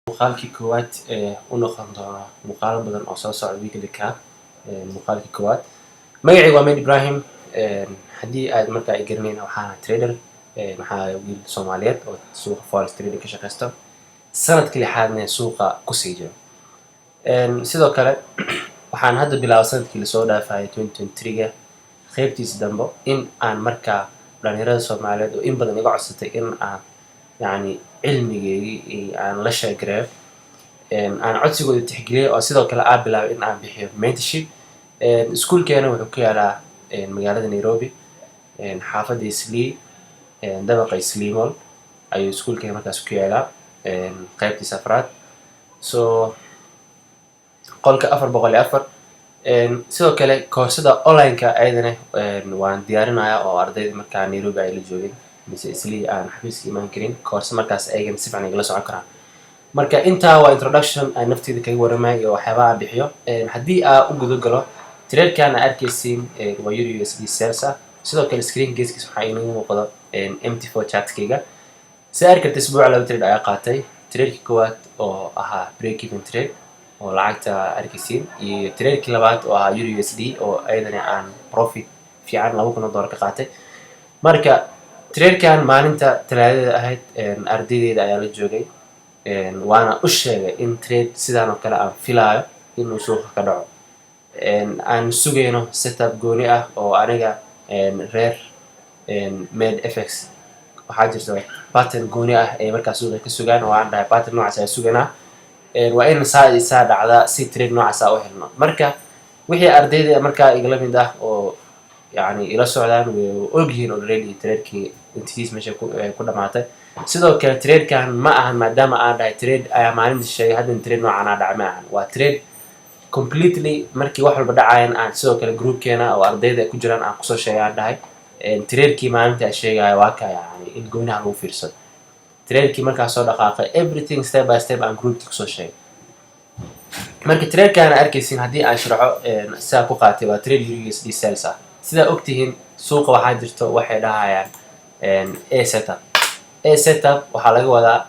muuqaalkii koowaad u noqon doona muuqaalo badan oo soo socda weekly-ka muuqaalkii koowaad. Magacaygu waa Med Ibrahim. Haddii aad markaa ay garanayn, waxaan ahay trader, waxaa wiil Soomaaliyeed oo suuqa forex trading ka shaqeysta, sanadkii lixaadna suuqa kusii jiro. Sidoo kale waxaan hadda bilaabay sanadkii lasoo dhaafayay 2023ga qaybtiisa dambe in aan markaa dhalinyarada Soomaaliyeed oo in badan iga codsatay in aan يعني علمي aan la sheegareeyo aan codsigooda tixgeliyay oo sidoo kale aan bilaabay in aan bixiyo mentorship. Iskuulkeena wuxuu ku yaalaa magaalada Nairobi, xaafadda Islii, dabaqa Islii Mall ayuu iskuulkeena markaas ku yaalaa, qaybtiisa afraad. qolka 404. sidoo kale koorsada online-ka ayadana waan diyaarinayaa oo ardayda markaa Nairobi ay la joogeen mise Islii aan xafiiska imaan karin koorso markaas ayagana si fiican igala socon karaan. Marka intaa waa introduction aan nafteyda kaga warramay iyo waxyaabaha aan bixiyo. Haddii aan u guda galo tradekan aad arkaysiin waa USD sales ah. Sidoo kale screen geeskiisa waxaa inoogu muuqda MT4 chartkayga. Si aad kartay isbuuca laba trade ayaa qaatay. Tradekii koowaad oo ahaa break even trade oo lacagta arkaysiin, iyo tradekii labaad oo ahaa USD oo ayadana aan profit fiican $2,000 ka qaatay. Marka tradekan maalinta talaadada ahayd ardaydeeda ayaa la joogay, waana u sheegay in trade sidaan oo kale aan filaayo inuu suuqa ka dhaco, aan sugayno setup gooni ah oo aniga reer Med FX waxaa jirta pattern gooni ah ay markaas suuqa ka sugaan oo aan dhahay pattern noocaas ayaa suganaa, waa in saa dhacdaa si trade noocaas u helno. Marka wixii ardayda markaa igala mid ah oo يعني إلى سعودان وأوجهين already تريدكي انتيس مش كل sidoo kale trade kan ma ahan maadaama aan dhahay trade ayaa maalinta sheegay hadda trade noocan aan dhaca ma ahan, waa trade completely markii wax walba dhacayaan aan sidoo kale groupkeena oo ardayda ay ku jiraan aan kusoo sheegay aan dhahay tradekii maalinta sheegaya waa ka yani in goynaha lagu fiirsado. Tradekii markaa soo dhaqaaqay everything step by step aan groupkii kusoo sheegay. Marka tradekan arkaysiin haddii aan sharaxo sidaa ku qaatay waa trade USD sales ah. Sida ogtihiin suuqa waxaa jirto waxay dhahayaan A setup. A setup waxaa laga wadaa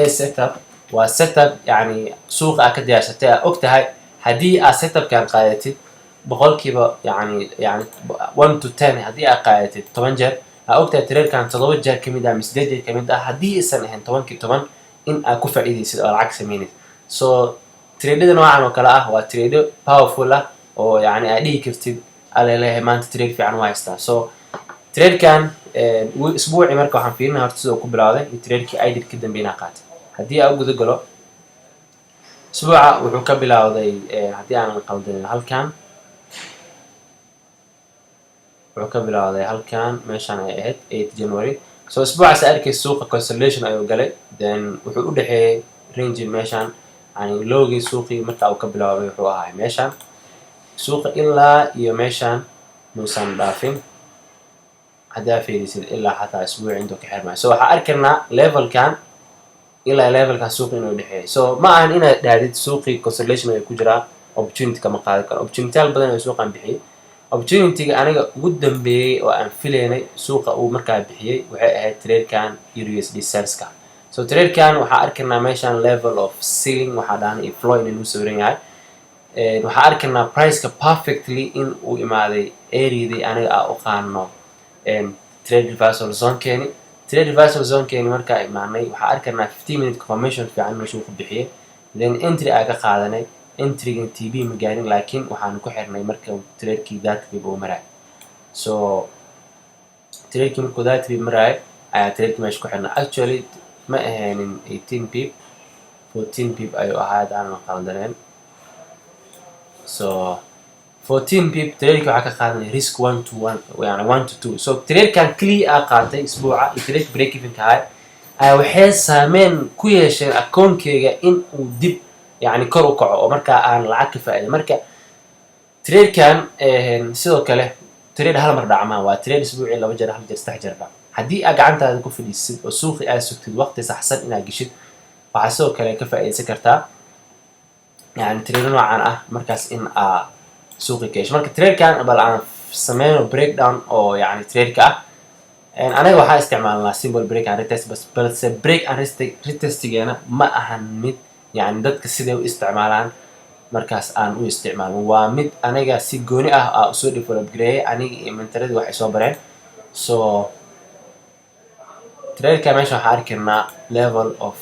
A setup waa setup yani suuqa aad ka diyaarsatay aad ogtahay haddii aad setupkan qaadatid boqolkiiba yani 1 to 10 haddii aad qaadatid 10 jeer aad ogtahay tradekan 7 jeer ka mid ah mise 8 jeer ka mid ah haddii aysan ahayn 10 in aad ku faa'iidaysid oo lacag samaynaysid. So tradeda noocan oo kale ah waa trade powerful ah oo يعني أديه كرتيب على له ما أنت تريد في عنوان إستا. تريد كان أسبوعي مركو حنفينا هرتزو قبل هذا تريد كي أيدي كده بيناقات هدي أوجد قلو أسبوع وحكبل هذا هدي أنا قلدنا هل كان وحكبل هذا هل كان ماشي أنا 8 جنوري. أسبوع سألك السوق consolidation أيوة قلي then وحقول حي رينج ماشان يعني لوجي سوقي مركو قبل هذا وحوها ماشان suuqa ilaa iyo meeshaan muusan dhaafin haddaa fiirisid ilaa xataa isbuuc intuu ka xirmaayo. So waxaa arkaynaa levelkan ilaa levelkan suuqa inuu dhexeeyo. So ma ahan inaad dhahdid suuqii consolidation ay ku jiraa opportunity kama qaadan karo. Opportunity badan ay suuqan bixiyay. Opportunity-ga aniga ugu dambeeyay oo aan filaynay suuqa uu markaa bixiyay waxay ahayd tradekan USD sales-ka. So tradekan waxaa arkaynaa meeshaan level of ceiling waxaa dhahanay flow inuu sawiraan yahay. waxaa arkaynaa price-ka perfectly in uu imaaday area-dii aniga aan u qaano trade reversal zone-keeni. Trade reversal zone-keeni markaa imaanay waxaa arkaynaa 15 minute confirmation fiican inuu suuqa bixiyay, then entry aan ka qaadanay. Entry-gan TB ma gaarin laakiin waxaan ku xirnay marka trade-kii databib uu maray. So trade-kii markuu databib maray ayaa trade-kii meesha ku xirnay. Actually ma ahaynin 18 pip 14 pip ayuu ahayd aan qaldaneen. So 14 pip trade waxaa ka qaadanay risk 1 to 1 yani 1 to 2. So trade kan clear ah qaatay isbuuca iyo trade break even ka ay waxay saameyn ku yeesheen account-kayga in uu dib yani kor u kaco oo markaa aan lacag ka faa'iido. Marka trade kan sidoo kale trade hal mar dhacma waa trade isbuuci 2 jeer 1 jeer 3 jeer dhac. Haddii aad gacantaada ku fadhiisid oo suuqi aad sugtid waqti saxsan inaad gishid waxaa sidoo kale ka faa'iideysan kartaa يعني تريد نوعاً مركز إن سوقي كيش. مركز تريد كان بل عن سمينه break down أو يعني تريد كا aniga waxaa isticmaalnaa symbol break and retest balse break and retestigeena ma ahan mid yani dadka siday u isticmaalaan markaas aan u isticmaalno, waa mid aniga si gooni ah usoo develop gareeyay aniga iyo mentoradii waxay soo bareen. So trailka meesha waxaa arki karnaa level of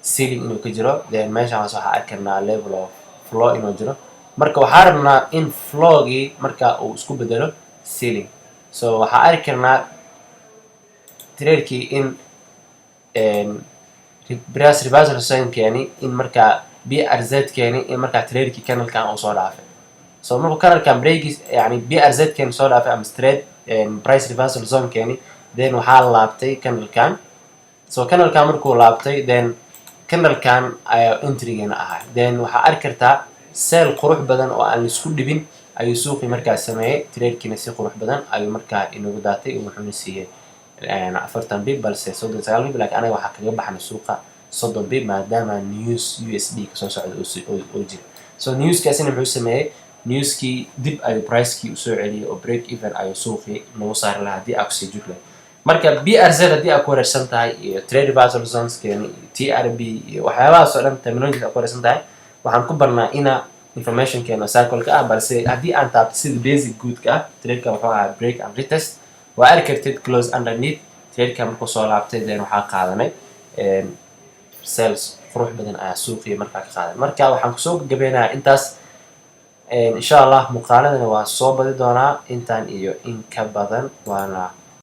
ceiling inuu ka jiro, then meesha waxaa arki karnaa level of flow inuu jiro. marka waxaa rabnaa in flowgii marka uu isku bedelo ceiling. So waxaa arki karnaa trailkii in brass reversal keeni in markaa BRZ keeni in markaa trailkii canalkan uu soo dhaafay. So markuu canalkan breakis yani BRZ keeni soo dhaafay ama straight price reversal zone keeni, then waxaa laabtay canalkan. So canalkan markuu laabtay, then canalkan ayaa entrygeena ahaa. Then waxaa arki kartaa sell qurux badan oo aan isku dhibin ayuu suuqii markaa sameeyay. Trailkiina si qurux badan ayuu markaa inagu daatay, wuxuuna siiyay 40 bib balse 39 bib, laakiin anaga waxaa kaga baxnay suuqa 30 bib maadaama news USD kasoo socda oo jira. So newskaasina muxuu sameeyay, newskii dib ayuu pricekii usoo celiyay oo break even ayuu suuqii nagu saari lahaa haddii aa kusii jug lahayd. marka BRZ haddii aa ku wareersan tahay iyo trade reversal zones keeni iyo TRB iyo waxyaabahaas oo dhan terminology aa ku wareersan tahay, waxaan ku barnaa ina information keeno cycle-ka ah. balse haddii aan taabto sida basic good-ka ah, trade-ka wuxuu ahaa break and retest. waa arki kartid close underneath, trade-ka markuu soo laabtay, then waxaa qaadanay sales qurux badan ayaa suuqii markaa ka qaadan. marka waxaan kusoo gabagabeynayaa intaas. insha allah muuqaaladana waa soo badi doonaa intaan iyo in ka badan, waana